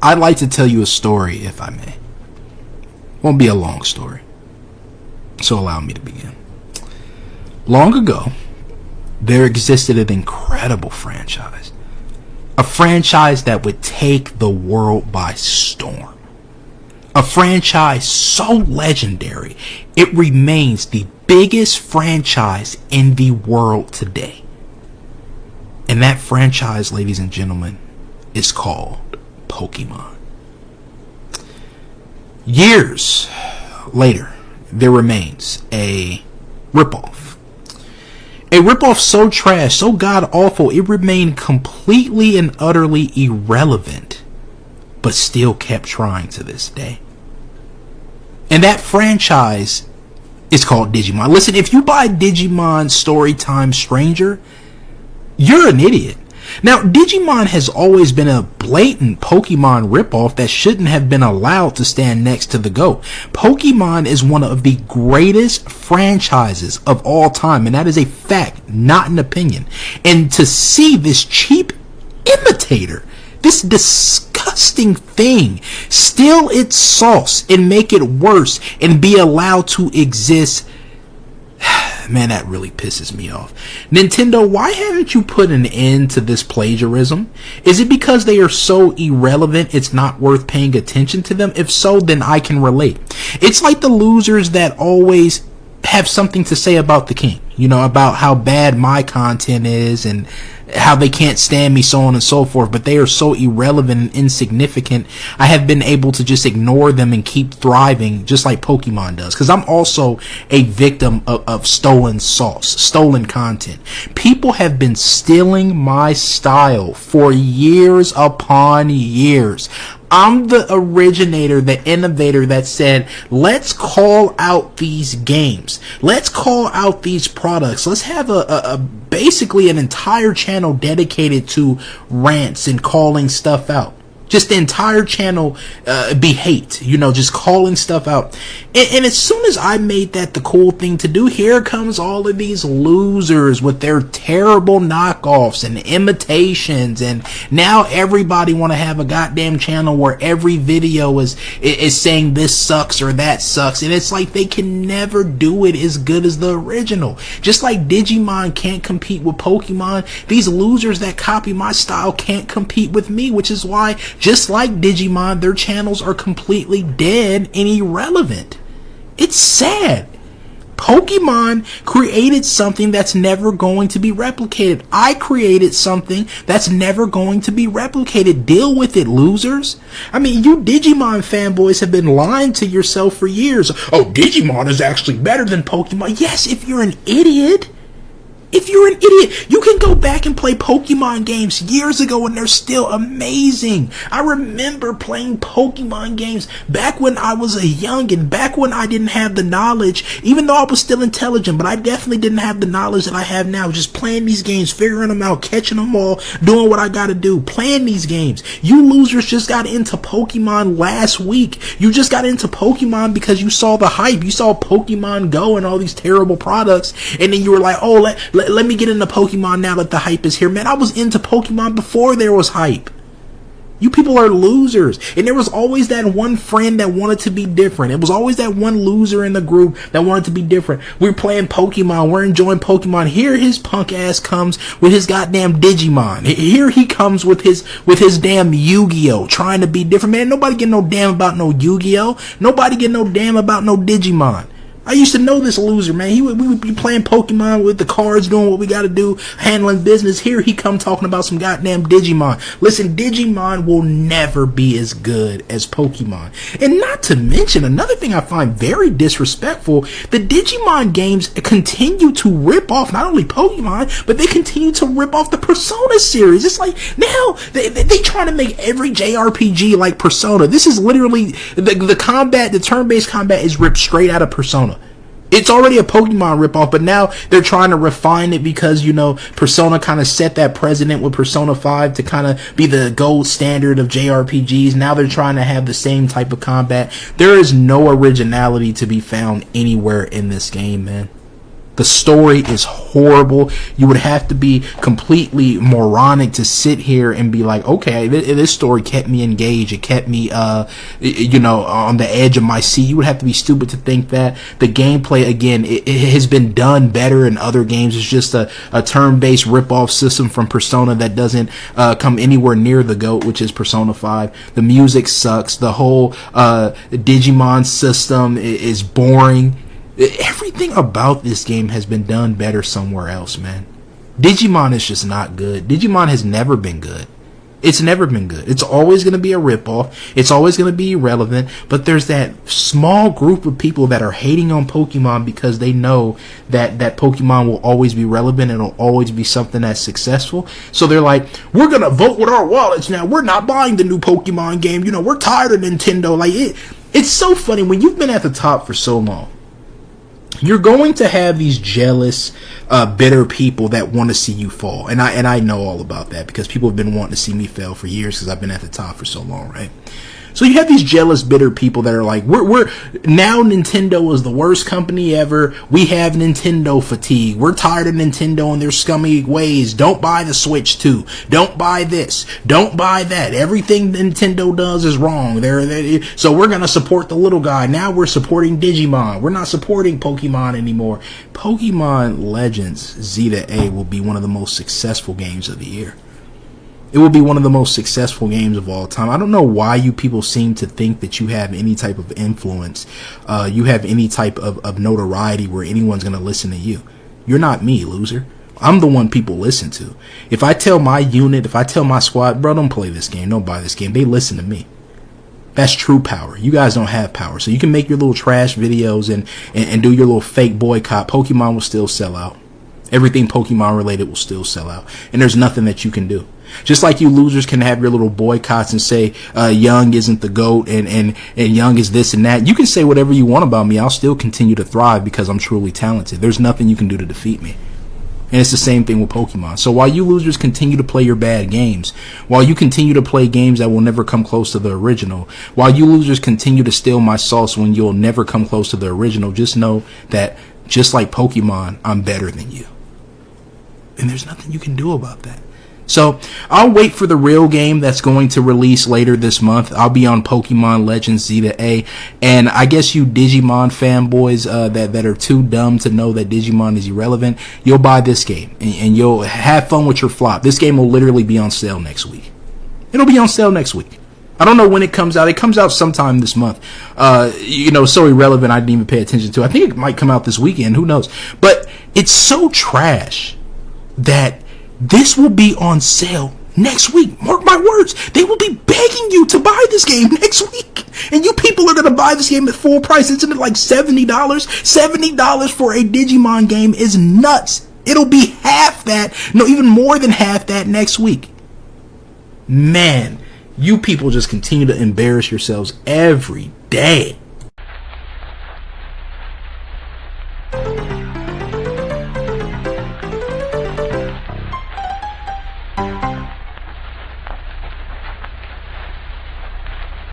I'd like to tell you a story, if I may. Won't be a long story, so allow me to begin. Long ago, there existed an incredible franchise. A franchise that would take the world by storm. A franchise so legendary, it remains the biggest franchise in the world today. And that franchise, ladies and gentlemen, is called Pokemon. Years later, there remains a ripoff. A ripoff so trash, so god awful, it remained completely and utterly irrelevant, but still kept trying to this day. And that franchise is called Digimon. Listen, if you buy Digimon Storytime Stranger, you're an idiot. Now, Digimon has always been a blatant Pokemon ripoff that shouldn't have been allowed to stand next to the GOAT. Pokemon is one of the greatest franchises of all time, and that is a fact, not an opinion. And to see this cheap imitator, this disgusting thing, steal its sauce and make it worse and be allowed to exist, man, that really pisses me off. Nintendo, why haven't you put an end to this plagiarism? Is it because they are so irrelevant it's not worth paying attention to them? If so, then I can relate. It's like the losers that always have something to say about the king. You know, about how bad my content is and how they can't stand me, so on and so forth, but they are so irrelevant and insignificant. I have been able to just ignore them and keep thriving just like Pokemon does, because I'm also a victim of stolen sauce, stolen content. People have been stealing my style for years upon years. I'm the originator, the innovator that said, let's call out these games. Let's call out these products. Let's have a basically an entire channel dedicated to rants and calling stuff out. Just the entire channel be hate, you know, just calling stuff out. And as soon as I made that the cool thing to do, here comes all of these losers with their terrible knockoffs and imitations. And now everybody want to have a goddamn channel where every video is saying this sucks or that sucks. And it's like they can never do it as good as the original. Just like Digimon can't compete with Pokemon, these losers that copy my style can't compete with me, which is why, just like Digimon, their channels are completely dead and irrelevant. It's sad. Pokemon created something that's never going to be replicated. I created something that's never going to be replicated. Deal with it, losers. I mean, you Digimon fanboys have been lying to yourself for years. Oh, Digimon is actually better than Pokemon. Yes, if you're an idiot. If you're an idiot, you can go back and play Pokemon games years ago and they're still amazing. I remember playing Pokemon games back when I was a youngin', back when I didn't have the knowledge, even though I was still intelligent, but I definitely didn't have the knowledge that I have now. Just playing these games, figuring them out, catching them all, doing what I gotta do, playing these games. You losers just got into Pokemon last week. You just got into Pokemon because you saw the hype. You saw Pokemon Go and all these terrible products, and then you were like, oh, let me get into Pokemon now that the hype is here. Man, I was into Pokemon before there was hype. You people are losers. And there was always that one friend that wanted to be different. It was always that one loser in the group that wanted to be different. We're playing Pokemon. We're enjoying Pokemon. Here his punk ass comes with his goddamn Digimon. Here he comes with his damn Yu-Gi-Oh! Trying to be different. Man, nobody get no damn about no Yu-Gi-Oh! Nobody get no damn about no Digimon. I used to know this loser, man. We would be playing Pokemon with the cards, doing what we got to do, handling business. Here he come talking about some goddamn Digimon. Listen, Digimon will never be as good as Pokemon. And not to mention, another thing I find very disrespectful, the Digimon games continue to rip off not only Pokemon, but they continue to rip off the Persona series. It's like, now, they trying to make every JRPG like Persona. This is literally, the combat, the turn-based combat is ripped straight out of Persona. It's already a Pokemon ripoff, but now they're trying to refine it because, Persona kind of set that precedent with Persona 5 to kind of be the gold standard of JRPGs. Now they're trying to have the same type of combat. There is no originality to be found anywhere in this game, man. The story is horrible. You would have to be completely moronic to sit here and be like, okay, this story kept me engaged. It kept me, on the edge of my seat. You would have to be stupid to think that. The gameplay, again, it has been done better in other games. It's just a turn-based rip-off system from Persona that doesn't come anywhere near the GOAT, which is Persona 5. The music sucks. The whole Digimon system is boring. Everything about this game has been done better somewhere else, man. Digimon is just not good. Digimon has never been good. It's never been good. It's always going to be a ripoff. It's always going to be irrelevant. But there's that small group of people that are hating on Pokemon because they know that Pokemon will always be relevant and it'll always be something that's successful. So they're like, we're going to vote with our wallets now. We're not buying the new Pokemon game. We're tired of Nintendo. It's so funny when you've been at the top for so long. You're going to have these jealous, bitter people that want to see you fall. And I know all about that because people have been wanting to see me fail for years because I've been at the top for so long, right? So you have these jealous, bitter people that are like, we're now Nintendo is the worst company ever. We have Nintendo fatigue. We're tired of Nintendo and their scummy ways. Don't buy the Switch 2. Don't buy this. Don't buy that. Everything Nintendo does is wrong. So we're going to support the little guy. Now we're supporting Digimon. We're not supporting Pokemon anymore. Pokemon Legends Zeta A will be one of the most successful games of the year. It will be one of the most successful games of all time. I don't know why you people seem to think that you have any type of influence. You have any type of notoriety where anyone's going to listen to you. You're not me, loser. I'm the one people listen to. If I tell my unit, if I tell my squad, bro, don't play this game, don't buy this game, they listen to me. That's true power. You guys don't have power. So you can make your little trash videos and do your little fake boycott. Pokemon will still sell out. Everything Pokemon related will still sell out. And there's nothing that you can do. Just like you losers can have your little boycotts and say Young isn't the GOAT and Young is this and that. You can say whatever you want about me. I'll still continue to thrive because I'm truly talented. There's nothing you can do to defeat me. And it's the same thing with Pokemon. So while you losers continue to play your bad games, while you continue to play games that will never come close to the original, while you losers continue to steal my sauce when you'll never come close to the original, just know that just like Pokemon, I'm better than you. And there's nothing you can do about that. So I'll wait for the real game that's going to release later this month. I'll be on Pokemon Legends Zeta A. And I guess you Digimon fanboys that are too dumb to know that Digimon is irrelevant, you'll buy this game and you'll have fun with your flop. This game will literally be on sale next week. It'll be on sale next week. I don't know when it comes out. It comes out sometime this month. So irrelevant I didn't even pay attention to. I think it might come out this weekend. Who knows? But it's so trash that this will be on sale next week. Mark my words. They will be begging you to buy this game next week. And you people are going to buy this game at full price. Isn't it like $70? $70 for a Digimon game is nuts. It'll be half that. No, even more than half that next week. Man, you people just continue to embarrass yourselves every day.